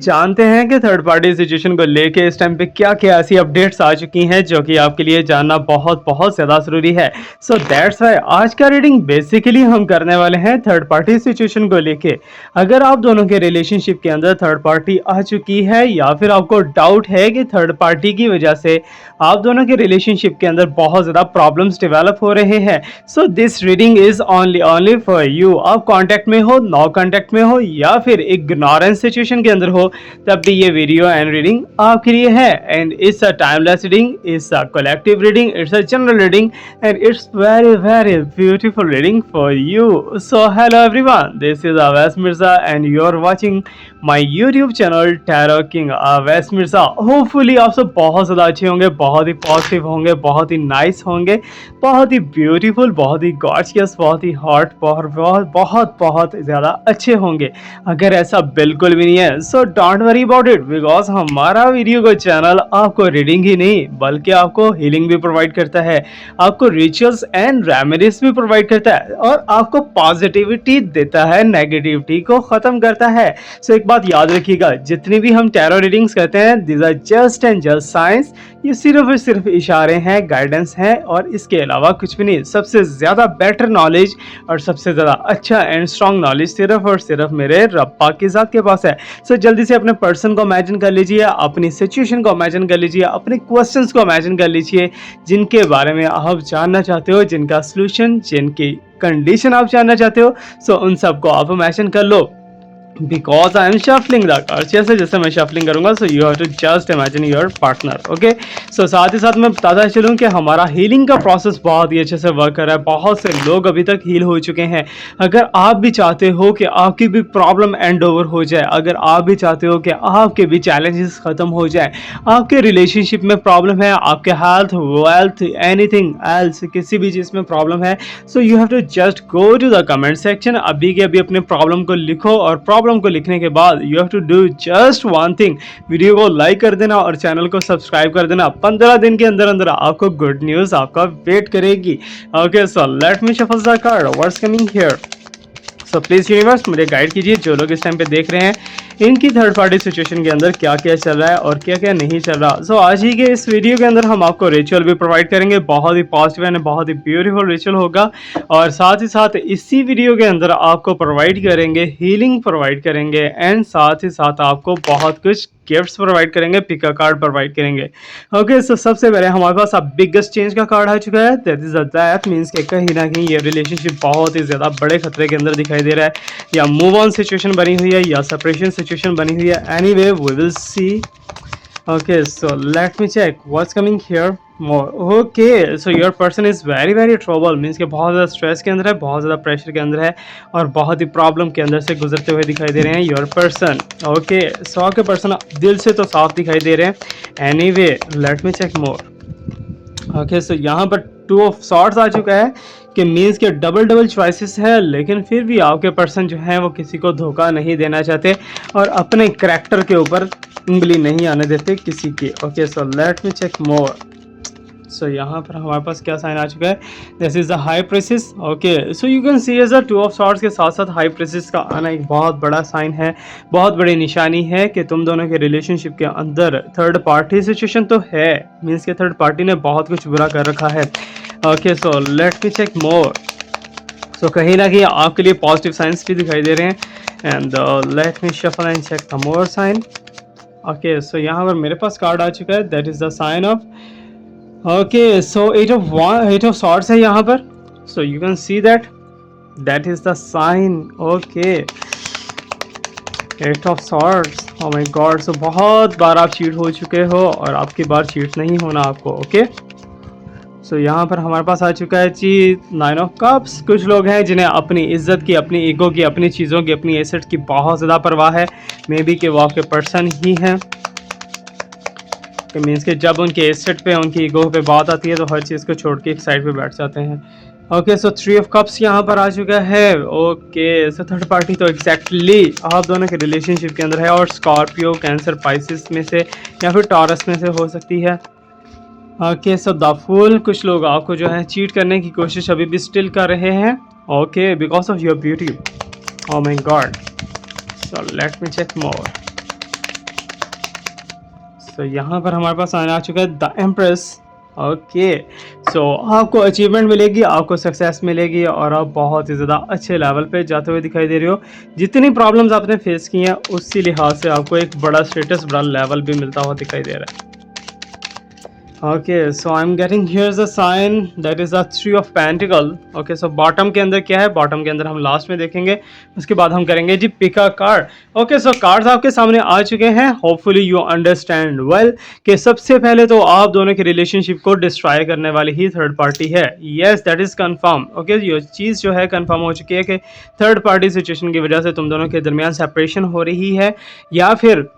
जानते हैं कि थर्ड पार्टी सिचुएशन को लेके इस टाइम पे क्या क्या ऐसी अपडेट्स आ चुकी हैं जो कि आपके लिए जानना बहुत बहुत ज़्यादा ज़रूरी है। सो दैट्स वाई आज का रीडिंग बेसिकली हम करने वाले हैं थर्ड पार्टी सिचुएशन को लेके। अगर आप दोनों के रिलेशनशिप के अंदर थर्ड पार्टी आ चुकी है या फिर आपको डाउट है कि थर्ड पार्टी की वजह से आप दोनों के रिलेशनशिप के अंदर बहुत ज़्यादा प्रॉब्लम्स डेवलप हो रहे हैं, so this reading is only for you. आप कांटेक्ट में हो, नो कांटेक्ट में हो या फिर इग्नोरेंस सिचुएशन के अंदर हो, तब भी ये वीडियो एंड रीडिंग आपके लिए है। And it's a timeless reading, it's a collective reading, it's a general reading and it's very very beautiful reading for you. So hello everyone, this is Awais Mirza and you are watching my YouTube channel tarot king Awais Mirza. Hopefully आप सब बहुत ज़्यादा अच्छे होंगे, बहुत ही positive होंगे, बहुत ही nice होंगे, बहुत ही ब्यूटीफुल, बहुत ही गॉर्जियस, बहुत ही हॉट, बहुत बहुत बहुत ज़्यादा अच्छे होंगे। अगर ऐसा बिल्कुल भी नहीं है so don't worry about it, because हमारा वीडियो का चैनल आपको रीडिंग ही नहीं बल्कि आपको हीलिंग भी प्रोवाइड करता है, आपको रिचुअल्स एंड रेमेडीज भी प्रोवाइड करता है और आपको पॉजिटिविटी देता है, नेगेटिविटी को ख़त्म करता है। सो एक बात याद रखिएगा, जितनी भी हम टैरो रीडिंग्स करते हैं this are just and just science, ये सिर्फ और सिर्फ इशारे हैं, गाइडेंस हैं और इसके अलावा कुछ भी नहीं। सबसे ज़्यादा बेटर नॉलेज और सबसे ज़्यादा अच्छा एंड स्ट्रॉन्ग नॉलेज सिर्फ और सिर्फ मेरे रब्बा की ज़ात के पास है। सो जल्दी से अपने पर्सन को इमेजिन कर लीजिए, अपनी सिचुएशन को इमेजिन कर लीजिए, अपने क्वेश्चंस को इमेजिन कर लीजिए जिनके बारे में आप जानना चाहते हो, जिनका सोल्यूशन, जिनकी कंडीशन आप जानना चाहते हो। सो उन सबको आप इमेजिन कर लो because I am shuffling the cards. जैसे जैसे मैं शफलिंग करूंगा so you have to just imagine your partner. Okay, so साथ ही साथ मैं बताता चलूँ कि हमारा हीलिंग का प्रोसेस बहुत ही अच्छे से वर्क कर रहा है। बहुत से लोग अभी तक हील हो चुके हैं। अगर आप भी चाहते हो कि आपकी भी प्रॉब्लम एंड ओवर हो जाए, अगर आप भी चाहते हो कि आपके भी चैलेंजेस खत्म हो जाए, आपके रिलेशनशिप में प्रॉब्लम है, आपके हेल्थ, वेल्थ, एनीथिंग एल्स, किसी भी चीज़ में प्रॉब्लम है, so you have to just go to the comment section. अभी के अभी अपने प्रॉब्लम को लिखो और प्रॉब्लम को लिखने के बाद you have to do just one thing, video को लाइक कर देना और चैनल को सब्सक्राइब कर देना। 15 दिन के अंदर अंदर आपको गुड न्यूज़ आपका वेट करेगी। Okay, so let me shuffle the card, what's coming here. So please universe मुझे गाइड कीजिए, जो लोग इस टाइम पे देख रहे हैं इनकी थर्ड पार्टी सिचुएशन के अंदर क्या क्या चल रहा है और क्या क्या नहीं चल रहा। सो आज ही के इस वीडियो के अंदर हम आपको रिचुअल भी प्रोवाइड करेंगे, बहुत ही पॉजिटिव एंड बहुत ही ब्यूटीफुल रिचुअल होगा और साथ ही साथ इसी वीडियो के अंदर आपको प्रोवाइड करेंगे हीलिंग प्रोवाइड करेंगे एंड साथ ही साथ आपको बहुत कुछ गिफ्ट्स प्रोवाइड करेंगे, पिक अ कार्ड प्रोवाइड करेंगे। ओके, सो सबसे पहले हमारे पास अब बिगेस्ट चेंज का कार्ड आ चुका है, दैट इज दैट मींस कि कहीं ना कहीं ये रिलेशनशिप बहुत ही ज़्यादा बड़े खतरे के अंदर दिखाई दे रहा है, या मूव ऑन सिचुएशन बनी हुई है या सेपरेशन सिचुएशन बनी हुई है। Anyway we will see. Okay, so let me check what's coming here more. Okay, so your person is very very trouble, means कि बहुत ज़्यादा स्ट्रेस के अंदर है, बहुत ज़्यादा प्रेशर के अंदर है और बहुत ही प्रॉब्लम के अंदर से गुजरते हुए दिखाई दे रहे हैं योर पर्सन। ओके, सो आपके पर्सन दिल से तो साफ दिखाई दे रहे हैं। एनीवे लेट मी चेक मोर। ओके, सो यहाँ पर 2 ऑफ सॉर्ड्स आ चुका है कि मीन्स के डबल चॉइसेस है, लेकिन फिर भी आपके पर्सन जो है वो किसी को धोखा नहीं देना चाहते और अपने करैक्टर के ऊपर उंगली नहीं आने देते किसी की। Okay, so let me check more. So यहाँ पर हमारे पास क्या साइन आ चुका है, this is the high priestess. Okay, so you can see as a 2 of swords के साथ साथ हाई प्रेसिस का आना एक बहुत बड़ा साइन है, बहुत बड़ी निशानी है कि तुम दोनों के रिलेशनशिप के अंदर थर्ड पार्टी सिचुएशन तो है, मीन्स के थर्ड पार्टी ने बहुत कुछ बुरा कर रखा है। Okay, so let me check more. So कहीं ना कहीं आपके लिए पॉजिटिव साइंस भी दिखाई दे रहे हैं and let me shuffle and check the more sign. Okay, so यहाँ पर मेरे पास कार्ड आ चुका है, that is the sign of. Okay, so 8 of swords है यहाँ पर, so you can see that is the sign. Okay, 8 of swords, oh my God. So बहुत बार आप चीट हो चुके हो और आपकी बार चीट नहीं होना आपको। ओके, सो यहाँ पर हमारे पास आ चुका है जी 9 ऑफ कप्स। कुछ लोग हैं जिन्हें अपनी इज्जत की, अपनी ईगो की, अपनी चीज़ों की, अपनी एसेट की बहुत ज़्यादा परवाह है, मे बी कि वो आपके पर्सन ही हैं। मीन्स कि जब उनके एसेट पे, उनकी ईगो पे बात आती है तो हर चीज़ को छोड़ के एक साइड पे बैठ जाते हैं। ओके, सो 3 ऑफ कप्स यहाँ पर आ चुका है। ओके, सो थर्ड पार्टी तो एग्जैक्टली आप दोनों के रिलेशनशिप के अंदर है और स्कॉर्पियो, कैंसर, पाइसिस में से या फिर टॉरस में से हो सकती है। ओके, सो द फूल, कुछ लोग आपको जो है चीट करने की कोशिश अभी भी स्टिल कर रहे हैं। Okay, because of your beauty. Oh my God. So let me check more. So यहाँ पर हमारे पास साइन आ चुका है द एम्प्रेस। ओके, सो आपको अचीवमेंट मिलेगी, आपको सक्सेस मिलेगी और आप बहुत ही ज़्यादा अच्छे लेवल पे जाते हुए दिखाई दे रहे हो। जितनी प्रॉब्लम्स आपने फेस की हैं उसी लिहाज से आपको एक बड़ा स्टेटस, बड़ा लेवल भी मिलता हुआ दिखाई दे रहा है। Okay, so I am getting here the sign that is the three of pentacle. Okay, so bottom के अंदर क्या है, बॉटम के अंदर हम लास्ट में देखेंगे, उसके बाद हम करेंगे जी pick a card. Okay, so cards आपके सामने आ चुके हैं। होपफुली यू अंडरस्टैंड वेल कि सबसे पहले तो आप दोनों के रिलेशनशिप को डिस्ट्रॉय करने वाली ही थर्ड पार्टी है। Yes, that is confirm. Okay, ये चीज़ जो है कंफर्म हो चुकी है कि थर्ड पार्टी सिचुएशन की वजह से तुम दोनों के दरमियान सेपरेशन हो रही है, या फिर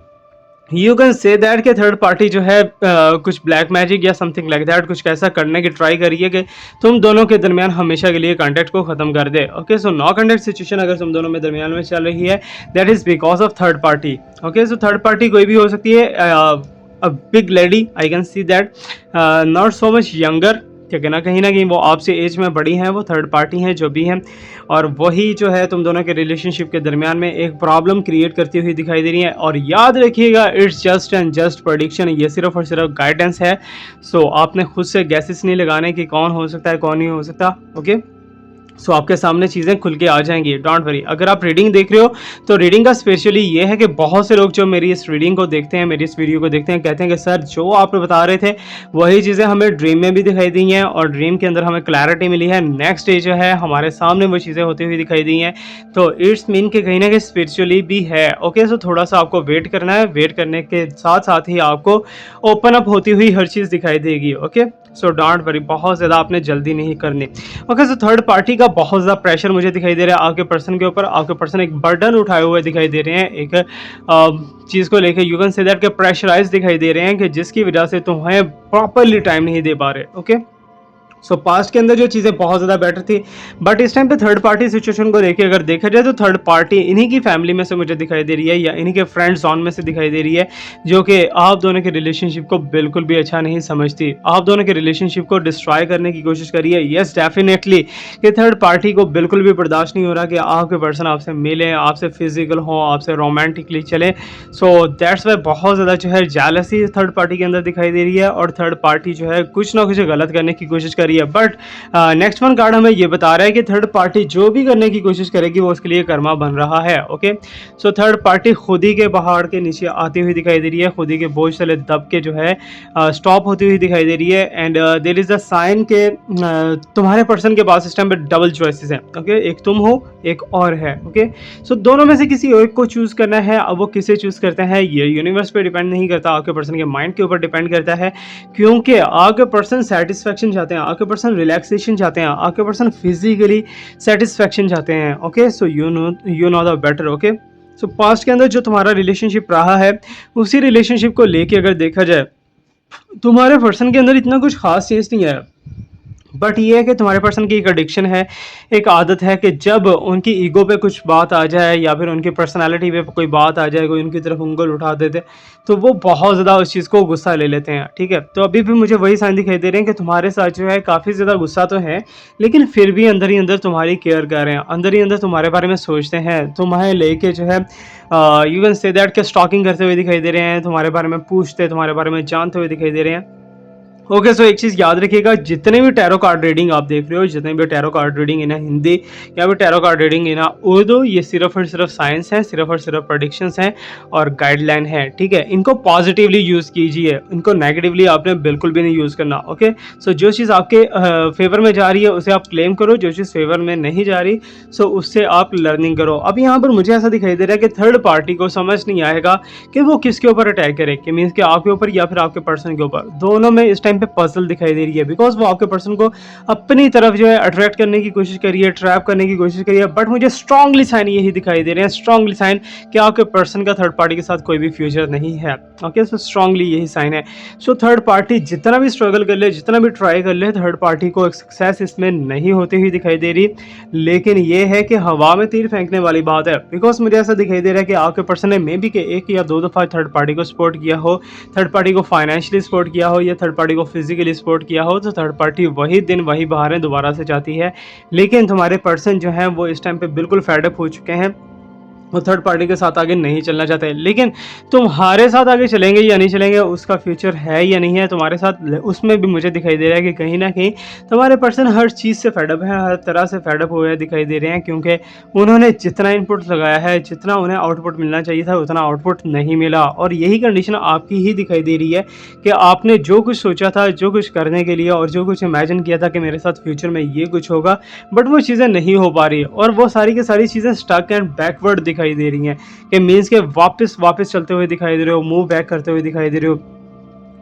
यू कैन से दैट के थर्ड पार्टी जो है कुछ ब्लैक मैजिक या समथिंग लाइक दैट कुछ ऐसा करने की ट्राई करिए कि तुम दोनों के दरमियान हमेशा के लिए कांटेक्ट को खत्म कर दे। Okay, so no contact situation अगर तुम दोनों में दरमियान में चल रही है, that is because of third party. Okay, so third party कोई भी हो सकती है, a big lady, I can see that, not so much younger, ठीक है ना कहीं वो आपसे एज में बड़ी हैं, वो थर्ड पार्टी हैं जो भी हैं, और वही जो है तुम दोनों के रिलेशनशिप के दरमियान में एक प्रॉब्लम क्रिएट करती हुई दिखाई दे रही है। और याद रखिएगा, it's just and just prediction, ये सिर्फ और सिर्फ गाइडेंस है। सो आपने खुद से गैसेस नहीं लगाने कि कौन हो सकता है कौन नहीं हो सकता। ओके, सो आपके सामने चीज़ें खुल के आ जाएंगी, डोंट वरी। अगर आप रीडिंग देख रहे हो तो रीडिंग का स्पेशली ये है कि बहुत से लोग जो मेरी इस रीडिंग को देखते हैं, मेरी इस वीडियो को देखते हैं, कहते हैं कि सर जो आप बता रहे थे वही चीज़ें हमें ड्रीम में भी दिखाई दी हैं और ड्रीम के अंदर हमें क्लैरिटी मिली है, नेक्स्ट डे जो है हमारे सामने वो चीज़ें होती हुई दिखाई दी हैं। तो इट्स मीन कि कहीं ना कहीं स्पिरिचुअली भी है। ओके, सो थोड़ा सा आपको वेट करना है, वेट करने के साथ साथ ही आपको ओपन अप होती हुई हर चीज़ दिखाई देगी। ओके, सो डोंट वरी, बहुत ज़्यादा आपने जल्दी नहीं करनी। ओके, सो थर्ड पार्टी का बहुत ज़्यादा प्रेशर मुझे दिखाई दे रहा है आपके पर्सन के ऊपर। आपके पर्सन एक बर्डन उठाए हुए दिखाई दे रहे हैं, एक चीज़ को लेकर यू कैन से दैट के प्रेशराइज दिखाई दे रहे हैं कि जिसकी वजह से तुम्हें प्रॉपरली टाइम नहीं दे पा रहे। ओके, सो पास्ट के अंदर जो चीज़ें बहुत ज़्यादा बेटर थी, बट इस टाइम पे थर्ड पार्टी सिचुएशन को देखिए अगर देखा जाए तो थर्ड पार्टी इन्हीं की फैमिली में से मुझे दिखाई दे रही है या इन्हीं के फ्रेंड जोन में से दिखाई दे रही है, जो कि आप दोनों के रिलेशनशिप को बिल्कुल भी अच्छा नहीं समझती, आप दोनों के रिलेशनशिप को डिस्ट्रॉय करने की कोशिश करी है। येस, डेफिनेटली कि थर्ड पार्टी को बिल्कुल भी बर्दाश्त नहीं हो रहा कि आपके पर्सन आपसे मिले, आपसे फिजिकल हो, आपसे रोमांटिकली चले। सो दैट्स वाई बहुत ज़्यादा जो है जेलसी थर्ड पार्टी के अंदर दिखाई दे रही है और थर्ड पार्टी जो है कुछ ना कुछ गलत करने की कोशिश कर रही है। बट नेक्स्ट वन कार्ड हमें ये बता रहा है कि थर्ड पार्टी जो भी करने की कोशिश करेगी वो उसके लिए कर्मा बन रहा है। ओके, सो थर्ड पार्टी खुद ही के पहाड़ के नीचे आती हुई दिखाई दे रही है, खुद ही के बोझ तले दब के जो है स्टॉप होती हुई दिखाई दे रही है। And there is a sign के तुम्हारे पर्सन के पास इस टाइम पे डबल चॉइसेस हैं। ओके, एक तुम हो, एक और है। ओके, सो दोनों में से किसी एक को चूज करना है। अब वो किसे चूज करते हैं ये यूनिवर्स पे डिपेंड नहीं करता, आपके पर्सन के माइंड के ऊपर डिपेंड करता है, क्योंकि आपके पर्सन सेटिस्फेक्शन चाहते हैं, आपके पर्सन रिलैक्सेशन चाहते हैं, आपके पर्सन फिजिकली सेटिस्फेक्शन चाहते हैं। Okay, so you know the better. Okay, so past के अंदर जो तुम्हारा रिलेशनशिप रहा है उसी रिलेशनशिप को लेके अगर देखा जाए तुम्हारे पर्सन के अंदर इतना कुछ खास चीज़ नहीं है, बट ये है कि तुम्हारे पर्सन की एक एडिक्शन है, एक आदत है कि जब उनकी ईगो पे कुछ बात आ जाए या फिर उनकी पर्सनालिटी पे कोई बात आ जाए, कोई उनकी तरफ उंगल उठा देते तो वो बहुत ज़्यादा उस चीज़ को गुस्सा ले लेते हैं। ठीक है, तो अभी भी मुझे वही साइन दिखाई दे रहे हैं कि तुम्हारे साथ जो है काफ़ी ज़्यादा गुस्सा तो है, लेकिन फिर भी अंदर ही अंदर तुम्हारी केयर कर रहे हैं, अंदर ही अंदर तुम्हारे बारे में सोचते हैं, तुम्हें लेके जो है यू कैन से दैट के स्टॉकिंग करते हुए दिखाई दे रहे हैं, तुम्हारे बारे में पूछते, तुम्हारे बारे में जानते हुए दिखाई दे रहे हैं। ओके, सो एक चीज़ याद रखिएगा, जितने भी टैरो कार्ड रीडिंग आप देख रहे हो, जितने भी tarot card reading in Hindi या फिर tarot card reading in Urdu, ये सिर्फ और सिर्फ साइंस है, सिर्फ और सिर्फ प्रेडिक्शंस हैं और गाइडलाइन है। ठीक है, इनको पॉजिटिवली यूज़ कीजिए, इनको नेगेटिवली आपने बिल्कुल भी नहीं यूज़ करना। ओके, सो जो चीज़ आपके फेवर में जा रही है उसे आप क्लेम करो, जो चीज़ फेवर में नहीं जा रही सो उससे आप लर्निंग करो। अब यहाँ पर मुझे ऐसा दिखाई दे रहा है कि थर्ड पार्टी को समझ नहीं आएगा कि वो किसके ऊपर अटैक करे, कि मीन्स कि आपके ऊपर या फिर आपके पर्सन के ऊपर, दोनों में इस टाइम पे पजल दिखाई दे रही है, बिकॉज वो आपके पर्सन को अपनी तरफ जो है अट्रैक्ट करने की कोशिश करिए, ट्रैप करने की कोशिश करिए। बट मुझे स्ट्रांगली साइन यही दिखाई दे रहे हैं, स्ट्रांगली साइन कि आपके पर्सन का थर्ड पार्टी के साथ कोई भी फ्यूचर नहीं है। ओके, सो स्ट्रांगली यही साइन है। सो थर्ड पार्टी जितना भी स्ट्रगल कर ले, जितना भी ट्राई कर ले, थर्ड पार्टी को एक सक्सेस इसमें नहीं होती हुई दिखाई दे रही। लेकिन ये है कि हवा में तीर फेंकने वाली बात है, बिकॉज मुझे ऐसा दिखाई दे रहा है कि आपके पर्सन ने मे बी के एक या दो दफ़ा थर्ड पार्टी को सपोर्ट किया हो, थर्ड पार्टी को फाइनेंशियली सपोर्ट किया हो या थर्ड पार्टी को फिजिकली सपोर्ट किया हो, तो थर्ड पार्टी वही दिन वही बहारें दोबारा से चाहती है। लेकिन तुम्हारे पर्सन जो हैं वो इस टाइम पे बिल्कुल फेड अप हो चुके हैं, वो थर्ड पार्टी के साथ आगे नहीं चलना चाहते, लेकिन तुम्हारे साथ आगे चलेंगे या नहीं चलेंगे उसका फ्यूचर है या नहीं है तुम्हारे साथ, उसमें भी मुझे दिखाई दे रहा है कि कहीं ना कहीं तुम्हारे पर्सन हर चीज़ से फेडअप है, हर तरह से फेडअप हुए दिखाई दे रहे हैं, क्योंकि उन्होंने जितना इनपुट लगाया है, जितना उन्हें आउटपुट मिलना चाहिए था उतना आउटपुट नहीं मिला। और यही कंडीशन आपकी ही दिखाई दे रही है कि आपने जो कुछ सोचा था, जो कुछ करने के लिए और जो कुछ इमेजिन किया था कि मेरे साथ फ्यूचर में ये कुछ होगा, बट वो चीज़ें नहीं हो पा रही और वो सारी की सारी चीज़ें स्टक एंड बैकवर्ड दिखाई दे रही हैं, कि मीन्स के वापस चलते हुए दिखाई दे रहे हो, मूव बैक करते हुए दिखाई दे रहे हो।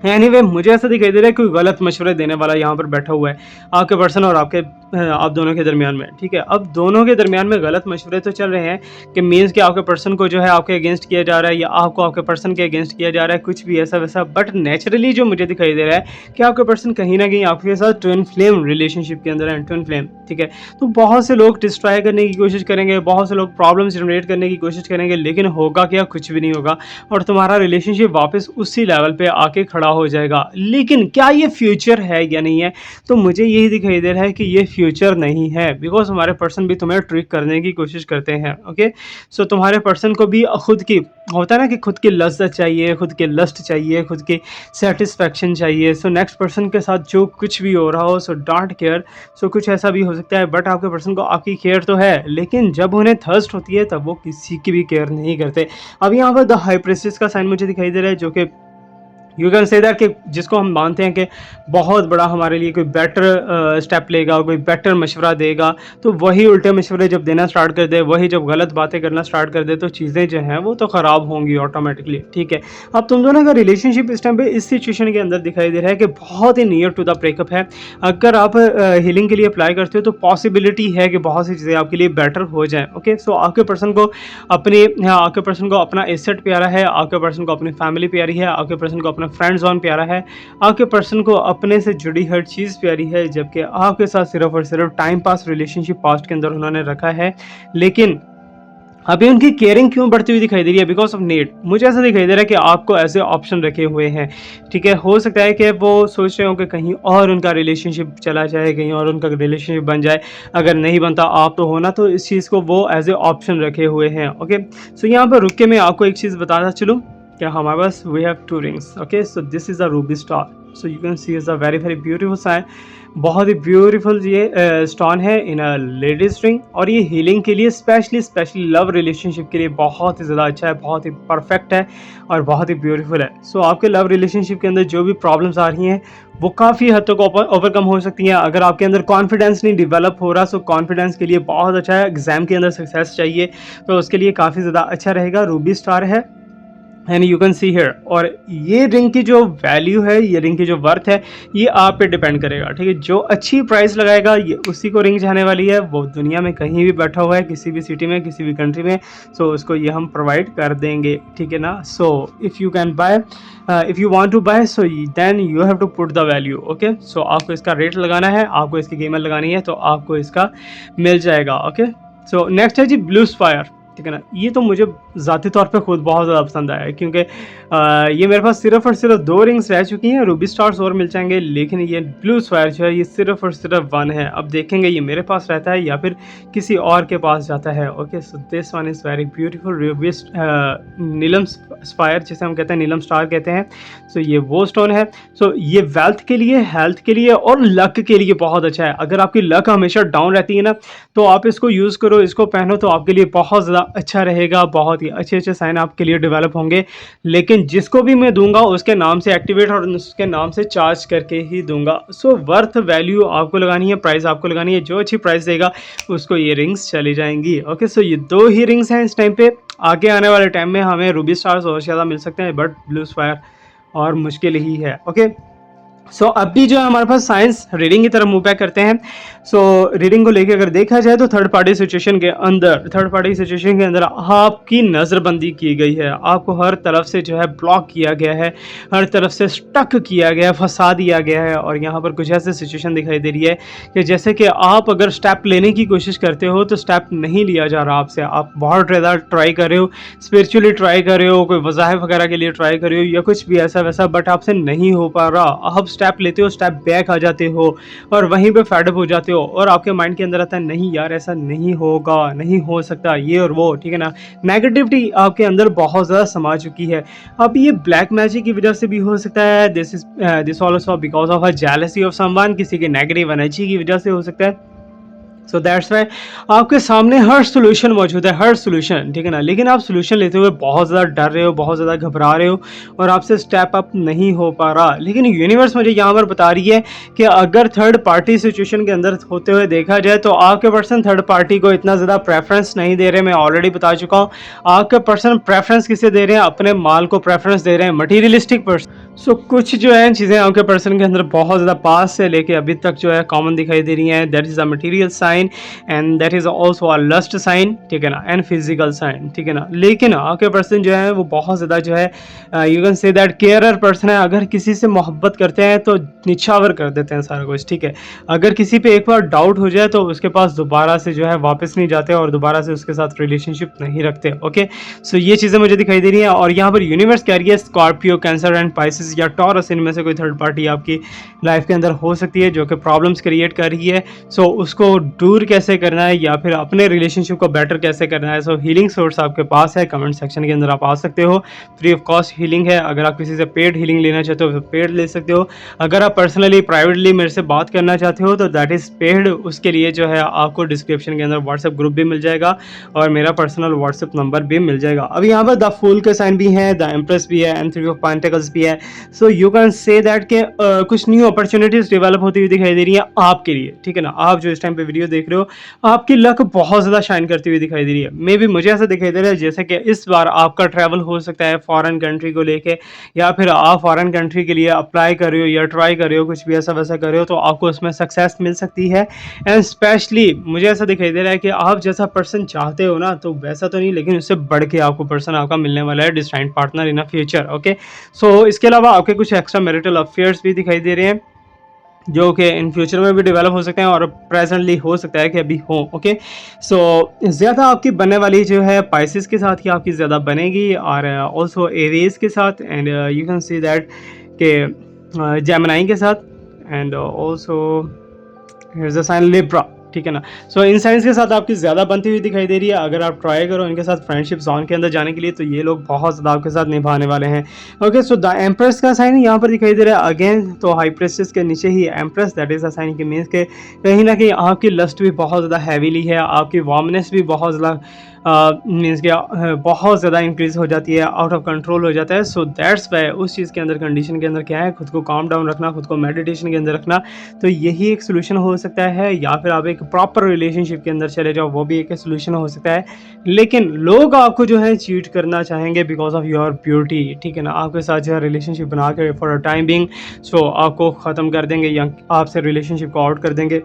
एनीवे मुझे ऐसा दिखाई दे रहा है कोई गलत मशवरे देने वाला यहाँ पर बैठा हुआ है आपके पर्सन और आप दोनों के दरमियान में, ठीक है। अब दोनों के दरमियान में गलत मशवरे तो चल रहे हैं कि मीन्स कि आपके पर्सन को जो है आपके अगेंस्ट किया जा रहा है या आपको आपके पर्सन के अगेंस्ट किया जा रहा है, कुछ भी ऐसा वैसा। बट नेचुरली जो मुझे दिखाई दे रहा है कि आपके पर्सन कहीं ना कहीं आपके साथ ट्विन फ्लेम रिलेशनशिप के अंदर है, ट्विन फ्लेम, ठीक है। तो बहुत से लोग डिस्ट्रॉय करने की कोशिश करेंगे, बहुत से लोग प्रॉब्लम्स जनरेट करने की कोशिश करेंगे, लेकिन होगा क्या, कुछ भी नहीं होगा और तुम्हारा रिलेशनशिप वापस उसी लेवल पे आके खड़ा हो जाएगा। लेकिन क्या ये फ्यूचर है या नहीं है, तो मुझे यही दिखाई दे रहा है कि ये फ्यूचर नहीं है, बिकॉज हमारे पर्सन भी तुम्हें ट्रिक करने की कोशिश करते हैं। ओके, सो तुम्हारे पर्सन को भी खुद की होता है ना कि खुद की लज्जत चाहिए, खुद की लस्ट चाहिए, खुद की सेटिस्फैक्शन चाहिए। सो नेक्स्ट पर्सन के साथ जो कुछ भी हो रहा हो, सो डोंट केयर। सो कुछ ऐसा भी हो सकता है, बट आपके पर्सन को आपकी केयर तो है, लेकिन जब उन्हें थर्स्ट होती है तब वो किसी की भी केयर नहीं करते। अब यहाँ पर द हाई प्रिस्टेस का साइन मुझे दिखाई दे रहा है, जो कि यू कैन से दैट कि जिसको हम मानते हैं कि बहुत बड़ा हमारे लिए कोई बेटर स्टेप लेगा, कोई बेटर मशवरा देगा, तो वही उल्टे मशवरे जब देना स्टार्ट कर दे, वही जब गलत बातें करना स्टार्ट कर दे, तो चीज़ें जो हैं वो तो ख़राब होंगी ऑटोमेटिकली, ठीक है। अब तुम दोनों का रिलेशनशिप इस टाइम पे इस सिचुएशन के अंदर दिखाई दे रहा है कि बहुत ही नियर टू द ब्रेकअप है। अगर आप हीलिंग के लिए अप्लाई करते हो तो पॉसिबिलिटी है कि बहुत सी चीज़ें आपके लिए बेटर हो जाएँ। ओके, सो आपके पर्सन को आपके पर्सन को अपना एसेट प्यारा है, आपके पर्सन को अपनी फैमिली प्यारी है, आपके पर्सन को अपना फ्रेंड जोन प्यारा है, आपके पर्सन को अपने से जुड़ी हर चीज़ प्यारी है, जबकि आपके साथ सिर्फ और सिर्फ टाइम पास रिलेशनशिप पास्ट के अंदर उन्होंने रखा है। लेकिन अभी उनकी केयरिंग क्यों बढ़ती हुई दिखाई दे रही है, बिकॉज ऑफ नीड। मुझे ऐसा दिखाई दे रहा है कि आपको ऐसे ऑप्शन रखे हुए हैं, ठीक है। हो सकता है कि वो सोच रहे हो कि कहीं और उनका रिलेशनशिप चला जाए, कहीं और उनका रिलेशनशिप बन जाए, अगर नहीं बनता आप तो होना, तो इस चीज़ को वो एज ए ऑप्शन रखे हुए हैं। ओके, सो यहाँ पर रुक के मैं आपको एक चीज़ बताना चलूँ कि हमारे पास we have two rings. Okay, so this is a ruby star, so you can see is a very very beautiful sign. बहुत ही ब्यूटीफुल ये स्टोन है इन अ लेडीज रिंग, और ये हीलिंग के लिए स्पेशली लव रिलेशनशिप के लिए बहुत ही ज़्यादा अच्छा है, बहुत ही परफेक्ट है और बहुत ही ब्यूटीफुल है। सो आपके लव रिलेशनशिप के अंदर जो भी प्रॉब्लम्स आ रही हैं वो काफ़ी हद तक ओवरकम हो सकती हैं। अगर आपके अंदर कॉन्फिडेंस नहीं डेवलप हो रहा, सो कॉन्फिडेंस के लिए बहुत अच्छा है। एग्जाम के अंदर सक्सेस चाहिए तो उसके लिए काफ़ी ज़्यादा अच्छा रहेगा। रूबी स्टार है and you can see here, और ये रिंग की जो वैल्यू है, ये रिंग की जो वर्थ है, ये आप पे डिपेंड करेगा, ठीक है। जो अच्छी प्राइस लगाएगा ये उसी को रिंग जाने वाली है, वो दुनिया में कहीं भी बैठा हुआ है, किसी भी सिटी में, किसी भी कंट्री में, सो उसको ये हम प्रोवाइड कर देंगे, ठीक है ना। So if you can buy, if you want to buy, so then you have to put the value. Okay, so आपको इसका रेट लगाना है, आपको इसकी कीमत लगानी है, तो आपको इसका मिल जाएगा। ओके, सो नेक्स्ट है जी ब्लू स्पायर, ठीक है ना। ये तो मुझे ज़ाती तौर पे खुद बहुत ज़्यादा पसंद आया है, क्योंकि ये मेरे पास सिर्फ और सिर्फ 2 रिंग्स रह चुकी हैं, रूबी स्टार्स और मिल जाएंगे, लेकिन ये ब्लू स्फायर जो है ये सिर्फ और सिर्फ 1 है। अब देखेंगे ये मेरे पास रहता है या फिर किसी और के पास जाता है। Okay, so this one is very beautiful ruby नीलम स्फायर, जिसे हम कहते हैं नीलम स्टार कहते हैं। सो ये वो स्टोन है। सो ये वेल्थ के लिए, हेल्थ के लिए और लक के लिए बहुत अच्छा है। अगर आपकी लक हमेशा डाउन रहती है ना, तो आप इसको यूज़ करो, इसको पहनो, तो आपके लिए बहुत ज़्यादा अच्छा रहेगा, बहुत ही अच्छे साइन आपके लिए डेवलप होंगे। लेकिन जिसको भी मैं दूंगा उसके नाम से एक्टिवेट और उसके नाम से चार्ज करके ही दूंगा। सो वर्थ वैल्यू आपको लगानी है, प्राइस आपको लगानी है, जो अच्छी प्राइस देगा उसको ये रिंग्स चली जाएंगी। ओके, सो ये 2 ही रिंग्स हैं इस टाइम पे। आगे आने वाले टाइम में हमें रूबी स्टार्स और ज़्यादा मिल सकते हैं, बट ब्लू स्फायर और मुश्किल ही है। ओके, सो अभी जो है हमारे पास साइंस रीडिंग की तरफ मूव बैक करते हैं। सो रीडिंग को लेके अगर देखा जाए तो थर्ड पार्टी सिचुएशन के अंदर आपकी नज़रबंदी की गई है, आपको हर तरफ से जो है ब्लॉक किया गया है, हर तरफ से स्टक किया गया है, फंसा दिया गया है। और यहाँ पर कुछ ऐसी सिचुएशन दिखाई दे रही है कि जैसे कि आप अगर स्टेप लेने की कोशिश करते हो तो स्टेप नहीं लिया जा रहा आपसे। आप बहुत ज़्यादा ट्राई कर रहे हो, स्पिरिचुअली ट्राई कर रहे हो, कोई वज़ाइफ वगैरह के लिए ट्राई कर रहे हो या कुछ भी ऐसा वैसा, बट आपसे नहीं हो पा रहा। आप स्टेप लेते हो, स्टेप बैक आ जाते हो और वहीं पे फेड अप हो जाते हो और आपके माइंड के अंदर आता है नहीं यार ऐसा नहीं होगा, नहीं हो सकता ये और वो, ठीक है ना। नेगेटिविटी आपके अंदर बहुत ज़्यादा समा चुकी है। अब ये ब्लैक मैजिक की वजह से भी हो सकता है, this also because of a jealousy of someone, किसी के नेगेटिव एनर्जी की वजह से हो सकता है। सो दैट्स वाई आपके सामने हर सोल्यूशन मौजूद है, हर सोल्यूशन, ठीक है ना। लेकिन आप सोल्यूशन लेते हुए बहुत ज़्यादा डर रहे हो, बहुत ज़्यादा घबरा रहे हो और आपसे स्टेप अप नहीं हो पा रहा। लेकिन यूनिवर्स मुझे यहाँ पर बता रही है कि अगर थर्ड पार्टी सिचुएशन के अंदर होते हुए देखा जाए तो आपके पर्सन थर्ड पार्टी को इतना ज़्यादा प्रेफरेंस नहीं दे रहे। मैं ऑलरेडी बता चुका हूँ आपके पर्सन प्रेफरेंस किसे दे रहे हैं, अपने माल को प्रेफरेंस दे रहे हैं, मटीरियलिस्टिक पर्सन। सो कुछ जो है चीज़ें आपके पर्सन के अंदर बहुत ज़्यादा पास से लेके अभी तक जो है कॉमन दिखाई दे रही हैं। That is a material sign and that is also a lust sign, ठीक है ना, एंड फिजिकल साइन, ठीक है ना। लेकिन आपके पर्सन जो है वो बहुत ज़्यादा जो है you can say that carer person है। अगर किसी से मोहब्बत करते हैं तो निछावर कर देते हैं सारा कुछ, ठीक है। अगर किसी पे एक बार डाउट हो जाए तो उसके पास दोबारा से जो है वापस नहीं जाते और दोबारा से उसके साथ रिलेशनशिप नहीं रखते। ओके, सो ये चीज़ें मुझे दिखाई दे रही हैं और यहाँ पर यूनिवर्स कह रही है स्कॉर्पियो, कैंसर एंड पाइसिस या टॉरस, इनमें से कोई थर्ड पार्टी आपकी लाइफ के अंदर हो सकती है जो कि प्रॉब्लम्स क्रिएट कर रही है। सो उसको दूर कैसे करना है या फिर अपने रिलेशनशिप को बेटर कैसे करना है। सो हीलिंग सोर्स आपके पास है, कमेंट सेक्शन के अंदर आप आ सकते हो, फ्री ऑफ कॉस्ट हीलिंग है। अगर आप किसी से पेड हीलिंग लेना चाहते हो तो पेड ले सकते हो। अगर आप पर्सनली प्राइवेटली मेरे से बात करना चाहते हो तो दैट इज़ पेड। उसके लिए जो है आपको डिस्क्रिप्शन के अंदर व्हाट्सएप ग्रुप भी मिल जाएगा और मेरा पर्सनल व्हाट्सएप नंबर भी मिल जाएगा। अब यहाँ पर द फूल के साइन भी है, द एम्प्रेस भी है एंड थ्री ऑफ पेंटिकल्स भी है। So you can say that के कुछ न्यू अपॉर्चुनिटीज डेवलप होती हुई दिखाई दे रही है आपके लिए, ठीक है ना। आप जो इस टाइम पे वीडियो देख रहे हो आपकी लक बहुत ज़्यादा शाइन करती हुई दिखाई दे रही है। मे बी मुझे ऐसा दिखाई दे रहा है जैसे कि इस बार आपका ट्रैवल हो सकता है फॉरेन कंट्री को लेके, या फिर आप फॉरेन कंट्री के लिए अप्लाई कर रहे हो या ट्राई कर रहे हो, कुछ भी ऐसा वैसा कर रहे हो तो आपको उसमें सक्सेस मिल सकती है। एंड स्पेशली मुझे ऐसा दिखाई दे रहा है कि आप जैसा पर्सन चाहते हो ना तो वैसा तो नहीं, लेकिन उससे बढ़ के आपको पर्सन आपका मिलने वाला है, destined partner in a future. Okay, so इसके अलावा आपके कुछ एक्स्ट्रा मैरिटल अफेयर्स भी दिखाई दे रहे हैं जो कि इन फ्यूचर में भी डेवलप हो सकते हैं और प्रेजेंटली हो सकता है कि अभी हो। ओके, सो ज़्यादा आपकी बनने वाली जो है पाइसिस के साथ ही आपकी ज़्यादा बनेगी और ऑल्सो एरीज के साथ and you can see that के जेमिनी के साथ and also here's the sign Libra, ठीक है ना। सो इन साइंस के साथ आपकी ज़्यादा बनती हुई दिखाई दे रही है। अगर आप ट्राई करो इनके साथ फ्रेंडशिप जोन के अंदर जाने के लिए तो ये लोग बहुत ज़्यादा आपके साथ निभाने वाले हैं। ओके, सो द एम्प्रेस का साइन यहाँ पर दिखाई दे रहा है अगेन, तो हाई प्रेस्टिस के नीचे ही empress, that is a sign की मीन्स के कहीं ना कहीं आपकी लस्ट भी बहुत ज़्यादा हैवीली है, आपकी वार्मनेस भी बहुत ज़्यादा मीन्स क्या बहुत ज़्यादा इंक्रीज हो जाती है, आउट ऑफ कंट्रोल हो जाता है। सो दैट्स वाई उस चीज़ के अंदर कंडीशन के अंदर क्या है, खुद को काम डाउन रखना, खुद को मेडिटेशन के अंदर रखना, तो यही एक सोल्यूशन हो सकता है। या फिर आप एक प्रॉपर रिलेशनशिप के अंदर चले जाओ, वो भी एक सोल्यूशन हो सकता है। लेकिन लोग आपको जो है चीट करना चाहेंगे बिकॉज ऑफ योर ब्यूटी, ठीक है ना। आपके साथ जो है रिलेशनशिप बना के for a time being so आपको ख़त्म कर देंगे या आपसे रिलेशनशिप को आउट कर देंगे,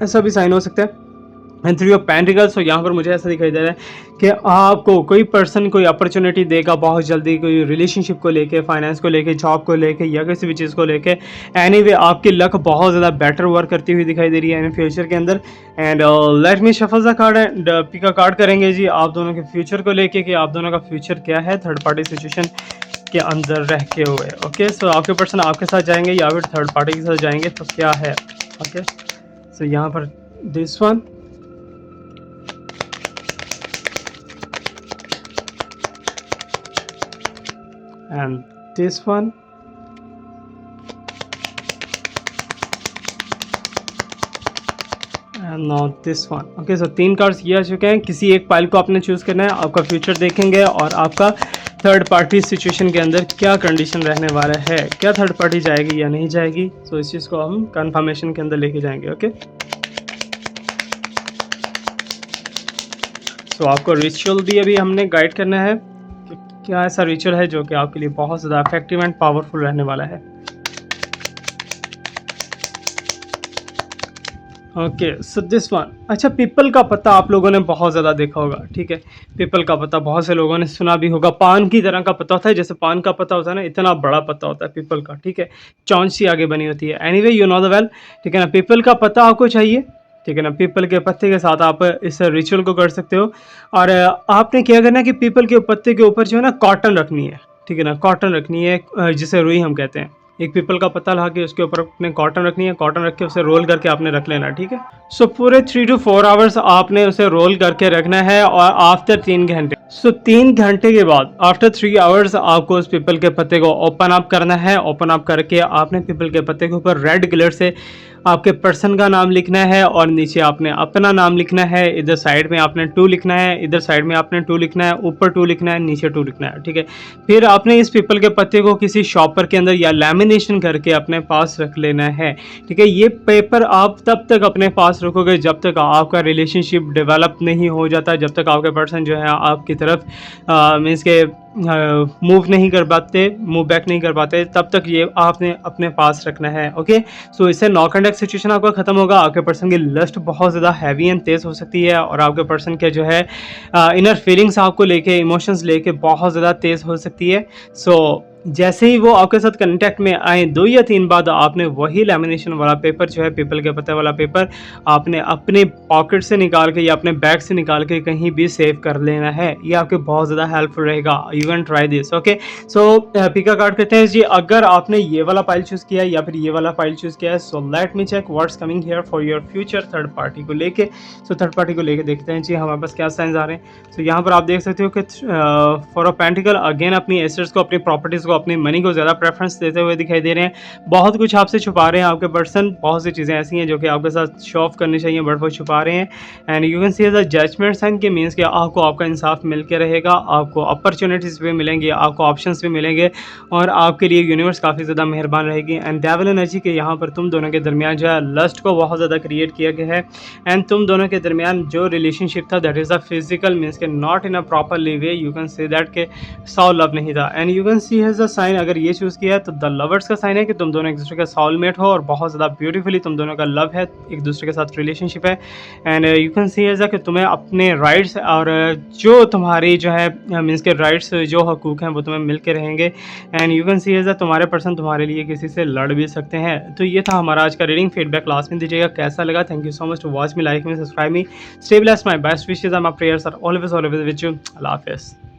ऐसा भी साइन हो सकता है। एंड थ्री ऑफ पेंटिकल्स, तो यहाँ पर मुझे ऐसा दिखाई दे रहा है कि आपको कोई पर्सन कोई अपॉर्चुनिटी देगा बहुत जल्दी, कोई रिलेशनशिप को लेके, फाइनेंस को लेके, जॉब को लेके या किसी भी चीज़ को लेके। एनीवे आपकी लक बहुत ज़्यादा बेटर वर्क करती हुई दिखाई दे रही है इन फ्यूचर के अंदर। And let me shuffle the card and pick a card करेंगे जी आप दोनों के फ्यूचर को लेके कि आप दोनों का फ्यूचर क्या है थर्ड पार्टी सिचुएशन के अंदर रह के हुए। ओके, सो आपके पर्सन आपके साथ जाएंगे या फिर थर्ड पार्टी के साथ जाएंगे तो क्या है। ओके, सो यहाँ पर this one and this one and now this one. Okay, so तीन कार्ड्स ये आ चुके हैं। किसी एक पाइल को आपने चूज़ करना है, आपका फ्यूचर देखेंगे और आपका थर्ड पार्टी सिचुएशन के अंदर क्या कंडीशन रहने वाला है, क्या थर्ड पार्टी जाएगी या नहीं जाएगी। सो इस चीज़ को हम कंफर्मेशन के अंदर लेके जाएंगे। ओके, सो आपको रिचुअल भी अभी हमने गाइड करना है कि क्या ऐसा रिचुअल है जो कि आपके लिए बहुत ज़्यादा इफेक्टिव एंड पावरफुल रहने वाला है। ओके, सो दिस वन, अच्छा पीपल का पत्ता आप लोगों ने बहुत ज़्यादा देखा होगा, ठीक है। पीपल का पत्ता बहुत से लोगों ने सुना भी होगा। पान की तरह का पत्ता होता है, जैसे पान का पत्ता होता है ना, इतना बड़ा पत्ता होता है पीपल का, ठीक है। चौंच सी आगे बनी होती है। Anyway you know the well, ठीक है ना। पीपल का पत्ता आपको चाहिए, ठीक है ना। पीपल के पत्ते के साथ आप इस रिचुअल को कर सकते हो और आपने क्या करना है कि पीपल के पत्ते के ऊपर जो है ना कॉटन रखनी है, ठीक है ना। कॉटन रखनी है जिसे रुई हम कहते हैं, एक पीपल का पत्ता ला के उसके ऊपर अपने कॉटन रखनी है, कॉटन रख के उसे रोल करके आपने रख लेना, ठीक है। सो पूरे 3 to 4 आवर्स आपने उसे रोल करके रखना है और आफ्टर 3 घंटे, 3 घंटे के बाद आफ्टर 3 आवर्स आपको उस पीपल के पत्ते को ओपन अप करना है। ओपन अप करके आपने पीपल के पत्ते के ऊपर रेड कलर से आपके पर्सन का नाम लिखना है और नीचे आपने अपना नाम लिखना है। इधर साइड में आपने 2 लिखना है, इधर साइड में आपने 2 लिखना है, ऊपर 2 लिखना है, नीचे 2 लिखना है, ठीक है। फिर आपने इस पीपल के पत्ते को किसी शॉपर के अंदर या लैमिनेशन करके अपने पास रख लेना है, ठीक है। ये पेपर आप तब तक अपने पास रखोगे जब तक आपका रिलेशनशिप डेवलप नहीं हो जाता, जब तक आपके पर्सन जो है आपकी तरफ मीन्स के मूव नहीं कर पाते, मूव बैक नहीं कर पाते, तब तक ये आपने अपने पास रखना है, ओके। सो इससे नॉक एंड एक्स सिचुएशन आपका खत्म होगा। आपके पर्सन की लस्ट बहुत ज़्यादा हैवी एंड तेज़ हो सकती है और आपके पर्सन के जो है इनर फीलिंग्स आपको लेके, इमोशंस लेके बहुत ज़्यादा तेज़ हो सकती है। सो जैसे ही वो आपके साथ कांटेक्ट में आए 2 या 3 बाद आपने वही लैमिनेशन वाला पेपर जो है, पीपल के पत्ते वाला पेपर आपने अपने पॉकेट से निकाल के या अपने बैग से निकाल के कहीं भी सेव कर लेना है। ये आपके बहुत ज़्यादा हेल्पफुल रहेगा। You can try this, okay. So Pika card कहते हैं जी, अगर आपने ये वाला फाइल चूज़ किया है या फिर ये वाला फाइल चूज़ किया है, so let me check what's coming here for your future third party को लेके। सो थर्ड पार्टी को लेके देखते हैं जी हमारे पास क्या साइंस आ रहे हैं। सो यहाँ पर आप देख सकते हो कि फॉर अ पेंटिकल अगेन अपनी एसेट्स को, अपनी प्रॉपर्टीज़ को, अपनी मनी को ज़्यादा प्रेफरेंस देते हुए दिखाई दे रहे हैं। बहुत कुछ आपसे छुपा रहे हैं आपके पर्सन, बहुत सी चीज़ें ऐसी हैं जो कि आपके साथ शो ऑफ करनी चाहिए बट वो छुपा रहे हैं। And you can see as a judgement sign के मीन्स कि आपको आपका इंसाफ मिल के रहेगा, आपको अपॉर्चुनिटीज़ भी मिलेंगी, आपको ऑप्शंस भी मिलेंगे और आपके लिए यूनिवर्स काफ़ी ज़्यादा मेहरबान रहेगी। एंड डेविल एनर्जी के यहाँ पर तुम दोनों के दरमियान जो है लस्ट को बहुत ज़्यादा क्रिएट किया गया है। एंड तुम दोनों के दरमियान जो रिलेशनशिप था that is a physical means के not in a properly way, you can see that के सौ लव नहीं था। And you can see has a sign, अगर ये चूज़ किया है तो द लवर्स का साइन है कि तुम दोनों एक दूसरे का सोलमेट हो और बहुत ज़्यादा ब्यूटीफुली तुम दोनों का लव है, एक दूसरे के साथ रिलेशनशिप है। And you can see as कि तुम्हें अपने राइट्स और जो तुम्हारी जो है मीन्स के राइट्स, जो हकूक़ हैं वो तुम्हें मिल के रहेंगे। And you can see as तुम्हारे पर्सन तुम्हारे लिए किसी से लड़ भी सकते हैं। तो ये था हमारा आज का रीडिंग। फीडबैक लास्ट में दीजिएगा कैसा लगा। Thank you so much to watch me, like me, subscribe me, stay blessed, my best wishes and my prayers are always with you. अल्लाह हाफिज़।